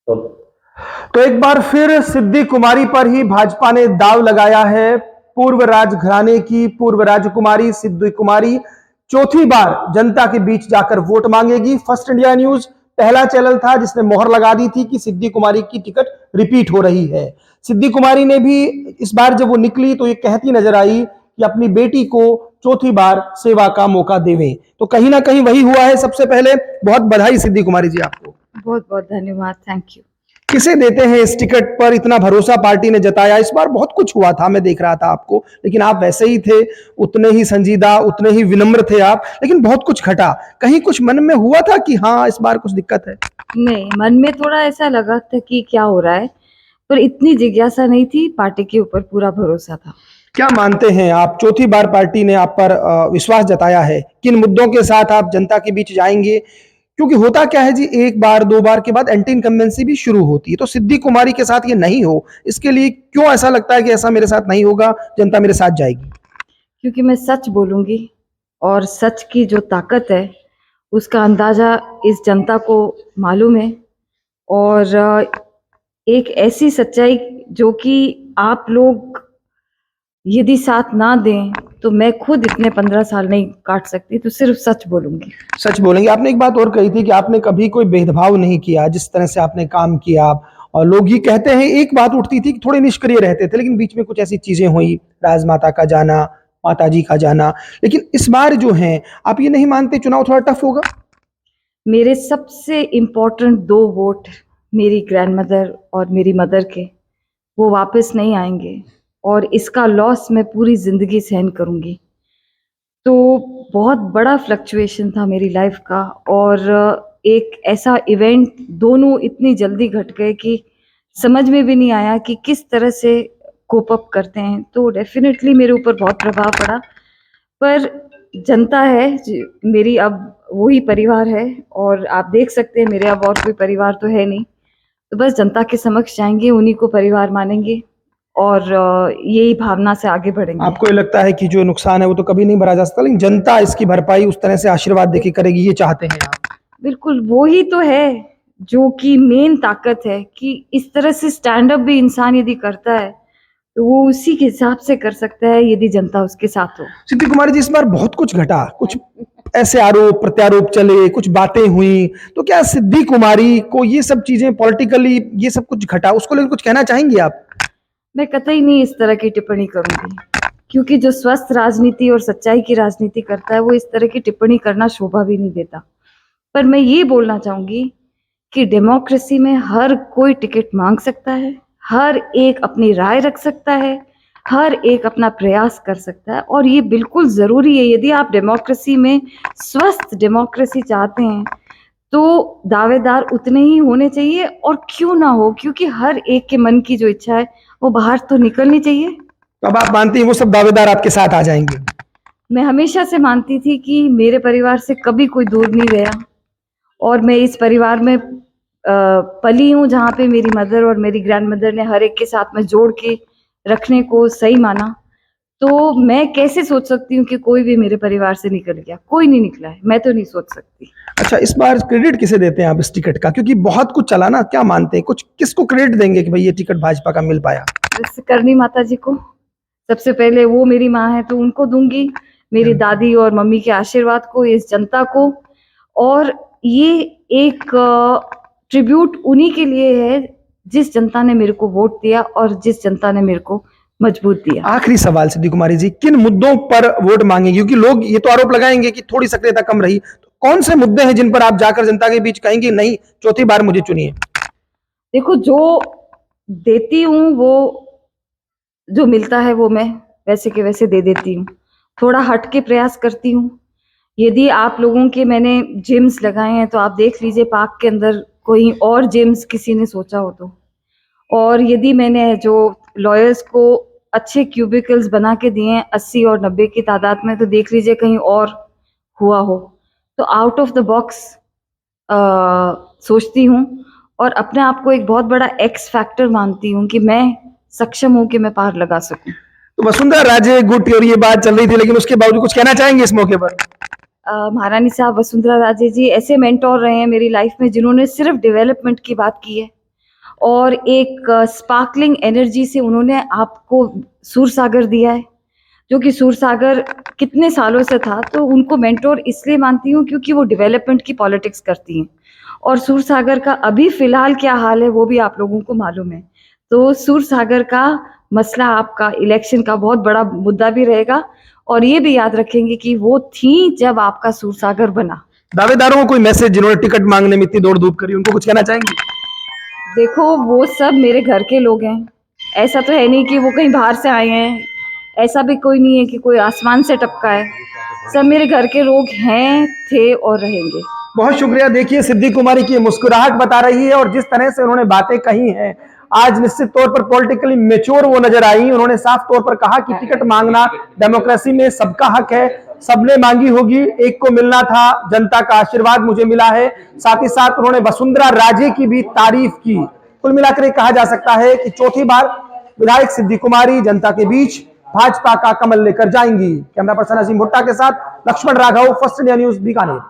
तो एक बार फिर सिद्धि कुमारी पर ही भाजपा ने दांव लगाया है। पूर्व राजघराने की पूर्व राजकुमारी सिद्धि कुमारी चौथी बार जनता के बीच जाकर वोट मांगेगी। फर्स्ट इंडिया न्यूज पहला चैनल था जिसने मोहर लगा दी थी कि सिद्धि कुमारी की टिकट रिपीट हो रही है। सिद्धि कुमारी ने भी इस बार जब वो निकली तो ये कहती नजर आई कि अपनी बेटी को चौथी बार सेवा का मौका देवें। तो कहीं ना कहीं वही हुआ है। सबसे पहले बहुत बधाई सिद्धि कुमारी जी आपको। बहुत बहुत धन्यवाद, थैंक यू। किसे देते हैं इस टिकट पर? इतना भरोसा पार्टी ने जताया। इस बार बहुत कुछ हुआ था, मैं देख रहा था आपको, लेकिन आप वैसे ही थे, उतने ही संजीदा, उतने ही विनम्र थे आप, लेकिन बहुत कुछ घटा। कहीं कुछ मन में हुआ था कि हाँ इस बार कुछ दिक्कत है? नहीं, मन में थोड़ा ऐसा लगा था कि क्या हो रहा है, पर इतनी जिज्ञासा नहीं थी। पार्टी के ऊपर पूरा भरोसा था। क्या मानते हैं आप, चौथी बार पार्टी ने आप पर विश्वास जताया है, किन मुद्दों के साथ आप जनता के बीच जाएंगे? क्योंकि होता क्या है जी, एक बार दो बार के बाद एंटी इनकम्बेंसी भी शुरू होती है, तो सिद्धि कुमारी के साथ ये नहीं हो, इसके लिए क्यों ऐसा लगता है कि ऐसा मेरे साथ नहीं होगा, जनता मेरे साथ जाएगी? क्योंकि मैं सच बोलूंगी और सच की जो ताकत है उसका अंदाजा इस जनता को मालूम है। और एक ऐसी सच्चाई जो कि आप लोग यदि साथ ना दें तो मैं खुद इतने 15 साल नहीं काट सकती। तो सिर्फ सच बोलूंगी। सच बोलेंगे। आपने एक बात और कही थी कि आपने कभी कोई भेदभाव नहीं किया जिस तरह से आपने काम किया, और लोग ये कहते हैं, एक बात उठती थी कि थोड़े निष्क्रिय रहते थे, लेकिन बीच में कुछ ऐसी चीजें हुई, राजमाता का जाना, माताजी का जाना, लेकिन इस बार जो है आप ये नहीं मानते चुनाव थोड़ा टफ होगा? मेरे सबसे इम्पोर्टेंट 2 वोट मेरी ग्रैंडमदर और मेरी मदर के, वो वापस नहीं आएंगे और इसका लॉस मैं पूरी ज़िंदगी सहन करूँगी। तो बहुत बड़ा फ्लक्चुएशन था मेरी लाइफ का, और एक ऐसा इवेंट दोनों इतनी जल्दी घट गए कि समझ में भी नहीं आया कि किस तरह से कोप अप करते हैं। तो डेफ़िनेटली मेरे ऊपर बहुत प्रभाव पड़ा। पर जनता है मेरी, अब वही परिवार है, और आप देख सकते हैं मेरे अब और कोई परिवार तो है नहीं। तो बस जनता के समक्ष जाएंगे, उन्हीं को परिवार मानेंगे और यही भावना से आगे बढ़ेंगे। आपको ये लगता है कि जो नुकसान है वो तो कभी नहीं भरा जा सकता, लेकिन जनता इसकी भरपाई उस तरह से आशीर्वाद देके करेगी, ये चाहते हैं आप? बिल्कुल, वो ही तो है जो कि मेन ताकत है कि इस तरह से स्टैंड अप भी इंसान यदि करता है तो वो उसी के हिसाब से कर सकता है यदि जनता उसके साथ हो। सिद्धि कुमारी जी, इस बार बहुत कुछ घटा, कुछ ऐसे आरोप प्रत्यारोप चले, कुछ बातें हुई, तो क्या सिद्धि कुमारी को ये सब चीजें पॉलिटिकली ये सब कुछ घटा, उसको लेकर कुछ कहना चाहेंगी आप? मैं कतई नहीं इस तरह की टिप्पणी करूंगी, क्योंकि जो स्वस्थ राजनीति और सच्चाई की राजनीति करता है वो इस तरह की टिप्पणी करना शोभा भी नहीं देता। पर मैं ये बोलना चाहूंगी कि डेमोक्रेसी में हर कोई टिकट मांग सकता है, हर एक अपनी राय रख सकता है, हर एक अपना प्रयास कर सकता है, और ये बिल्कुल ज़रूरी है। यदि आप डेमोक्रेसी में स्वस्थ डेमोक्रेसी चाहते हैं तो दावेदार उतने ही होने चाहिए, और क्यों ना हो, क्योंकि हर एक के मन की जो इच्छा है वो बाहर तो निकलनी चाहिए। तो अब आप मानती हैं वो सब दावेदार आपके साथ आ जाएंगे? मैं हमेशा से मानती थी कि मेरे परिवार से कभी कोई दूर नहीं गया, और मैं इस परिवार में पली हूँ जहाँ पे मेरी मदर और मेरी ग्रैंडमदर ने हर एक के साथ में जोड़ के रखने को सही माना। तो मैं कैसे सोच सकती हूँ कि कोई भी मेरे परिवार से निकल गया? कोई नहीं निकला है, मैं तो नहीं सोच सकती। अच्छा, इस बार क्रेडिट किसे देते हैं आप इस टिकट का? क्योंकि बहुत कुछ चला ना, क्या मानते हैं, कुछ किसको क्रेडिट देंगे कि भाई ये टिकट भाजपा का मिल पाया? जैसे करनी माता जी को, सबसे पहले वो मेरी माँ है तो उनको दूंगी, मेरी दादी और मम्मी के आशीर्वाद को, इस जनता को, और ये एक ट्रिब्यूट उन्हीं के लिए है जिस जनता ने मेरे को वोट दिया और जिस जनता ने मेरे को मजबूत दिया। आखिरी सवाल सिद्धि कुमारी जी, किन मुद्दों पर वोट मांगेंगे? क्योंकि लोग ये तो आरोप लगाएंगे कि थोड़ी सक्रियता कम रही, तो कौन से मुद्दे हैं जिन पर आप जाकर जनता के बीच कहेंगे नहीं चौथी बार मुझे चुनिए? देखो, जो देती हूँ वो, जो मिलता है वो मैं वैसे के वैसे दे देती हूँ। थोड़ा हट के प्रयास करती हूँ। यदि आप लोगों के मैंने जिम्स लगाए हैं तो आप देख लीजिए पार्क के अंदर कोई और जिम्स किसी ने सोचा हो तो। और यदि मैंने जो लॉयर्स को अच्छे क्यूबिकल्स बना के दिए हैं 80 और 90 की तादाद में, तो देख लीजिए कहीं और हुआ हो। तो आउट ऑफ द बॉक्स सोचती हूँ, और अपने आप को एक बहुत बड़ा एक्स फैक्टर मानती हूँ कि मैं सक्षम हूँ कि मैं पार लगा सकूं। तो वसुंधरा राजे गुट और ये बात चल रही थी, लेकिन उसके बावजूद कुछ कहना चाहेंगे इस मौके पर? महारानी साहब वसुंधरा राजे जी ऐसे मेंटोर रहे हैं मेरी लाइफ में जिन्होंने सिर्फ डेवलपमेंट की बात की है, और एक स्पार्कलिंग एनर्जी से उन्होंने आपको सूरसागर दिया है, जो कि सूरसागर कितने सालों से था। तो उनको मेंटोर इसलिए मानती हूँ क्योंकि वो डेवलपमेंट की पॉलिटिक्स करती हैं, और सूरसागर का अभी फिलहाल क्या हाल है वो भी आप लोगों को मालूम है। तो सूरसागर का मसला आपका इलेक्शन का बहुत बड़ा मुद्दा भी रहेगा, और ये भी याद रखेंगे कि वो थी जब आपका सूरसागर बना। दावेदारों को कोई मैसेज, जिन्होंने टिकट मांगने में इतनी दौड़ धूप करी, उनको कुछ कहना चाहेंगे? देखो, वो सब मेरे घर के लोग हैं, ऐसा तो है नहीं कि वो कहीं बाहर से आए हैं, ऐसा भी कोई नहीं है कि कोई आसमान से टपका है। सब मेरे घर के लोग हैं, थे और रहेंगे। बहुत शुक्रिया। देखिए, सिद्धि कुमारी की मुस्कुराहट बता रही है, और जिस तरह से उन्होंने बातें कही हैं, आज निश्चित तौर पर पॉलिटिकली मेच्योर वो नजर आई। उन्होंने साफ तौर पर कहा कि टिकट मांगना डेमोक्रेसी में सबका हक है, सबने मांगी होगी, एक को मिलना था, जनता का आशीर्वाद मुझे मिला है। साथ ही साथ उन्होंने वसुंधरा राजे की भी तारीफ की। कुल मिलाकर ये कहा जा सकता है कि चौथी बार विधायक सिद्धि कुमारी जनता के बीच भाजपा का कमल लेकर जाएंगी। कैमरा पर्सन अजीम भुट्टा के साथ Lakshman Raghav, first India news, Bikaner.